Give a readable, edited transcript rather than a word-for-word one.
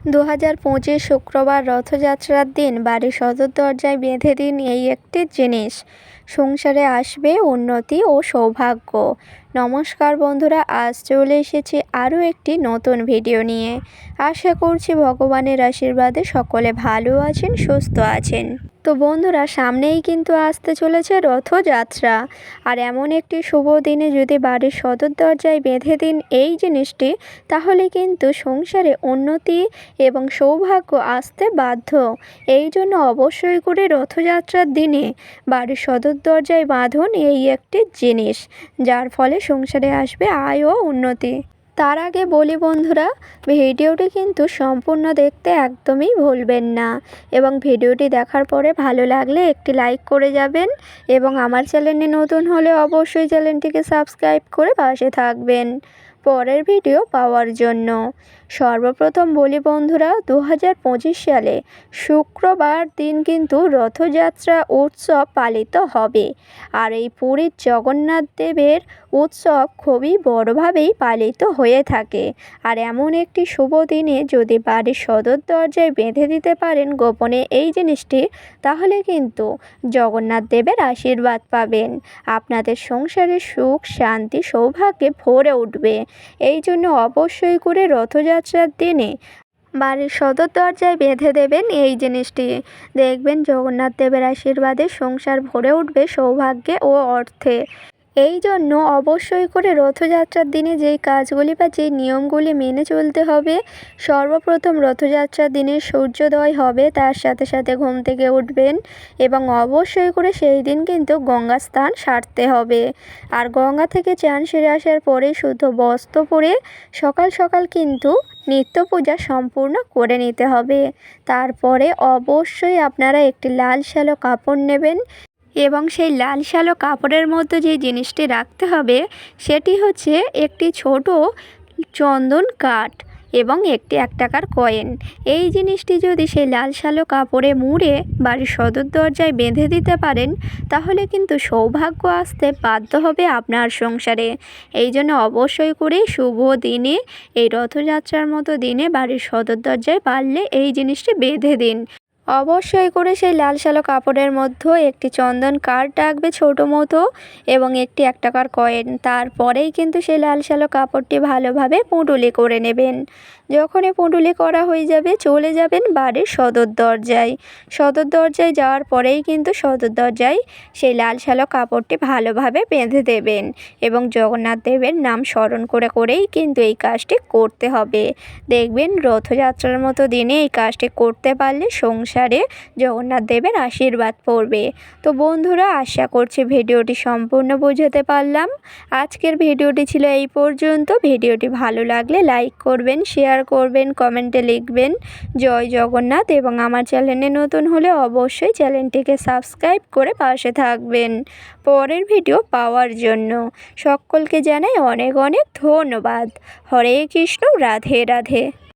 2025 শুক্রবার রথযাত্রার দিন বাড়ির সদর দরজায় বেঁধে দিন এই একটি জিনিস, সংসারে আসবে উন্নতি ও সৌভাগ্য। নমস্কার বন্ধুরা, আজ চলে এসেছি আরও একটি নতুন ভিডিও নিয়ে। আশা করছি ভগবানের আশীর্বাদে সকলে ভালো আছেন, সুস্থ আছেন। তো বন্ধুরা, সামনেই কিন্তু আসতে চলেছে রথযাত্রা, আর এমন একটি শুভ দিনে যদি বাড়ির সদর দরজায় বেঁধে দিন এই জিনিসটি, তাহলে কিন্তু সংসারে উন্নতি এবং সৌভাগ্য আসতে বাধ্য। এই জন্য অবশ্যই করে রথযাত্রার দিনে বাড়ির সদর দরজায় বাঁধুন এই একটি জিনিস, যার ফলে সংসারে আসবে আয় ও উন্নতি। তার আগে বলি বন্ধুরা, ভিডিওটি কিন্তু সম্পূর্ণ দেখতে একদমই ভুলবেন না, এবং ভিডিওটি দেখার পরে ভালো লাগলে একটি লাইক করে যাবেন, এবং আমার চ্যানেলে নতুন হলে অবশ্যই চ্যানেলটিকে সাবস্ক্রাইব করে পাশে থাকবেন পরের ভিডিও পাওয়ার জন্য। সর্বপ্রথম বলি বন্ধুরা, 2025 সালে শুক্রবার দিন কিন্তু রথযাত্রা উৎসব পালিত হবে, আর এই পুরীর জগন্নাথ দেবের উৎসব খুবই বড়োভাবেই পালিত হয়ে থাকে। আর এমন একটি শুভ দিনে যদি বাড়ির সদর দরজায় বেঁধে দিতে পারেন গোপনে এই জিনিসটি, তাহলে কিন্তু জগন্নাথ দেবের আশীর্বাদ পাবেন। আপনাদের সংসারে সুখ, শান্তি, সৌভাগ্যে ভরে উঠবে। এই জন্য অবশ্যই করে রথযাত্রার দিনে বাড়ির সদর দরজায় বেঁধে দেবেন এই জিনিসটি। দেখবেন জগন্নাথ দেবের আশীর্বাদে সংসার ভরে উঠবে সৌভাগ্যে ও অর্থে। এই জন্য অবশ্যই করে রথযাত্রার দিনে যেই কাজগুলি বা যেই নিয়মগুলি মেনে চলতে হবে, সর্বপ্রথম রথযাত্রার দিনে সূর্যোদয় হবে, তার সাথে সাথে ঘুম থেকে উঠবেন, এবং অবশ্যই করে সেই দিন কিন্তু গঙ্গা স্নান সারতে হবে। আর গঙ্গা থেকে চান সেরে আসার পরে শুদ্ধ বস্ত্র পরে সকাল সকাল কিন্তু নিত্য পূজা সম্পূর্ণ করে নিতে হবে। তারপরে অবশ্যই আপনারা একটি লাল শ্যালো কাপড় নেবেন, এবং সেই লাল শ্যালো কাপড়ের মধ্যে যে জিনিসটি রাখতে হবে সেটি হচ্ছে একটি ছোট চন্দন কাঠ এবং একটি 1 টাকার কয়েন। এই জিনিসটি যদি সেই লাল শ্যালো কাপড়ে মুড়ে বাড়ির সদর দরজায় বেঁধে দিতে পারেন, তাহলে কিন্তু সৌভাগ্য আসতে বাধ্য হবে আপনার সংসারে। এই জন্য অবশ্যই করে শুভ দিনে, এই রথযাত্রার মতো দিনে বাড়ির সদর দরজায় পারলে এই জিনিসটি বেঁধে দিন। অবশ্যই করে সেই লাল শ্যালো কাপড়ের মধ্যে একটি চন্দন কাঠ রাখবে ছোটো মতো, এবং একটি 1 টাকার কয়েন। তারপরেই কিন্তু সেই লাল শ্যালো কাপড়টি ভালোভাবে পুঁটুলি করে নেবেন। যখনই পুঁটুলি করা হয়ে যাবে, চলে যাবেন বাড়ির সদর দরজায়। সদর দরজায় যাওয়ার পরেই কিন্তু সদর দরজায় সেই লাল শ্যালো কাপড়টি ভালোভাবে বেঁধে দেবেন, এবং জগন্নাথ দেবের নাম স্মরণ করে করেই কিন্তু এই কাজটি করতে হবে। দেখবেন রথযাত্রার মতো দিনে এই কাজটি করতে পারলে সংসারে জগন্নাথ দেবের আশীর্বাদ পড়বে। তো বন্ধুরা, আশা করছি ভিডিওটি সম্পূর্ণ বোঝাতে পারলাম। আজকের ভিডিওটি ছিল এই পর্যন্ত। ভিডিওটি ভালো লাগলে লাইক করবেন, শেয়ার করবেন, কমেন্টে লিখবেন জয় জগন্নাথ, এবং আমার চ্যানেলে নতুন হলে অবশ্যই চ্যানেলটিকে সাবস্ক্রাইব করে পাশে থাকবেন পরের ভিডিও পাওয়ার জন্য। সকলকে জানাই অনেক অনেক ধন্যবাদ। হরে কৃষ্ণ, রাধে রাধে।